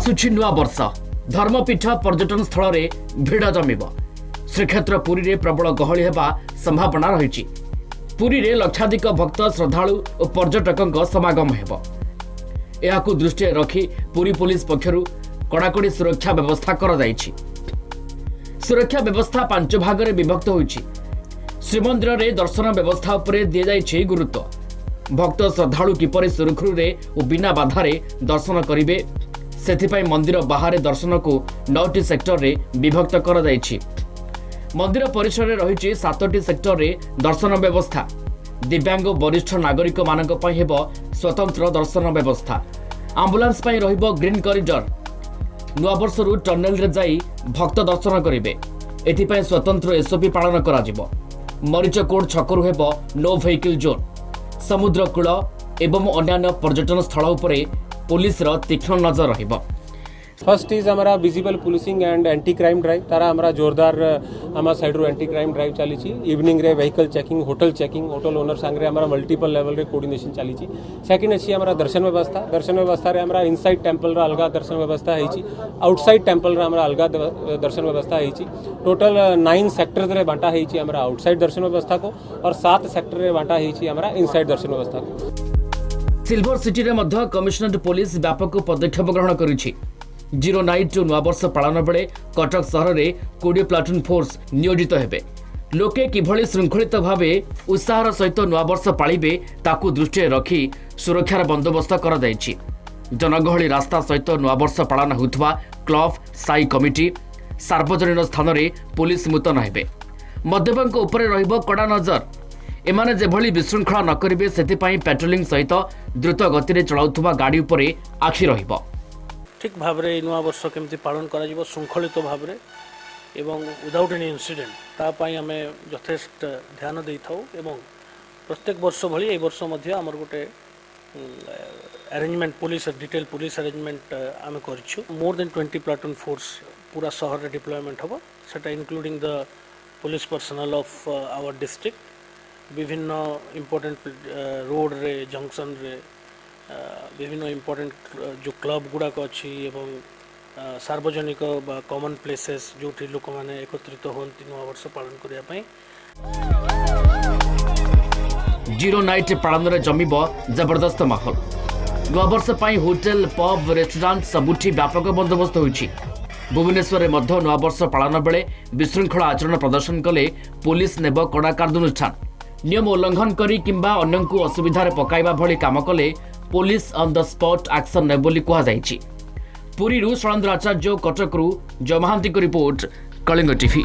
आसुछि नुआ वर्ष धर्मपीठ पर्यटन स्थल में भिड़ जमिब श्रीक्षेत्र पुरी रे प्रबल गहली हेबा संभावना रही। पुरी रे लक्षाधिक भक्त श्रद्धालु और पर्यटकों समागम हेब। एहाकु दृष्टि रखी पुरी पुलिस पक्षरु कड़ाकड़ी सुरक्षा व्यवस्था कर जाइछि। सुरक्षा व्यवस्था 5 भाग रे विभक्त होइछि। श्रीमंदिर रे दर्शन व्यवस्था उपरे दिया जाइछि गुरुत्व। भक्त श्रद्धालु किपरि सुरखुरु रे और बिना बाधारे दर्शन करिवे सेथिपाई मंदिर बाहर दर्शन को 9टी सेक्टर रे विभक्त कर जाइछि। मंदिर परिसर रे रहिछि 7टी सेक्टर रे दर्शन व्यवस्था। दिव्यांग वरिष्ठ नागरिक मानक पई हेबो स्वतंत्र दर्शन व्यवस्था। एम्बुलेंस पई रहिबो ग्रीन कॉरिडोर। नुआवर्ष रु टनेल रे जाई भक्त दर्शन करिवे एथिपाई स्वतंत्र एसओपी पालन करा जिवो। मरीचकोट छकरु हेबो नो व्हीकल जोन। समुद्र कूल एवं अन्य पर्यटन स्थल उपरे पुलिस रो तीक्ष्ण नजर रहिबो। फर्स्ट इज हमारा visible policing and anti crime drive तारा हमारा जोरदार हमारा साइड रो एंटी क्राइम ड्राइव चली इवनिंग रे व्हीकल चेकिंग होटल ओनर सांगे हमारा मल्टीपल लेवल रे कोऑर्डिनेशन चली। सेकंड अछि हमारा दर्शन व्यवस्था रे हमारा इनसाइड टेंपल रा अलगा दर्शन व्यवस्था है। आउटसाइड टेंपल रा हमारा अलगा दर्शन व्यवस्था है। टोटल 9 सेक्टर रे बांटा है हमारा आउटसाइड दर्शन व्यवस्था को और 7 सेक्टर रे बांटा है हमारा इनसाइड दर्शन व्यवस्था को। सिल्वर सिटी रे मध्य कमिशनरेट पुलिस व्यापक पदक्षेप ग्रहण करिछि। जीरो नाइट नुआवर्ष पालन बेले कटक सहर में 20 प्लाटून फोर्स नियोजित हेबे। लोके किभली श्रृंखलित भावे उत्साहर सहित नुआवर्ष पालिबे ताकू दृष्टि रखी सुरक्षार बंदोबस्त कर जाइछि। जनगहली रास्ता सहित नुआवर्ष पालन होउथवा क्लब साई कमिटी सार्वजनिक स्थान में पुलिस मुतन हेबे। मद्यपंक उपरे रहिबो कड़ा नजर। एमाने जेभली विशृंखला न करिवे सेतिपाई पेट्रोलिंग सहित द्रुत गति रे चलाउथवा गाड़ी उपरे आखि रहिबो। ठीक भाव में नुआ वर्ष केमती पालन करा जिवो श्रृंखलित भाव में एवं विदाउट एनी इंसिडेंट तापाई आम यथेष्ट ध्यान दे था। प्रत्येक वर्ष भली ए वर्ष मध्य आमर गोटे arrangement police detail police arrangement आम करिछु। मोर देन 20 प्लाटून फोर्स पूरा शहर रे डिप्लॉयमेंट होबो। सेटा including the police personnel of our district. विभिन्न इंपोर्टेंट रोड रे जंक्शन रे विभिन्न इंपोर्टेंट जो क्लब गुड़ाक अच्छी एवं सार्वजनिक बा कॉमन प्लेसेस जो लोक मैंने एकत्रित होती नुआ वर्ष पालन करने। जीरो नाइट पालन रे जमिब जबरदस्त माहौल। नुआवर्ष पाई होटेल पब रेस्टोरेंट सबुठी व्यापक बंदोबस्त होइछि। भुवनेश्वर में मध्य नुआवर्ष पालन बेले विशृंखला आचरण प्रदर्शन कले पुलिस नेब कड़ा कार्यानुष्ठान। नियम उल्लंघन करी किंबा अन्यंकु असुविधारे पकाइबा भली काम कले police on the spot action ने बोली कहा जाइछि। पुरी रु शैलेंद्र आचार्य कटक रु जय महांती को रिपोर्ट कलिंग टीवी।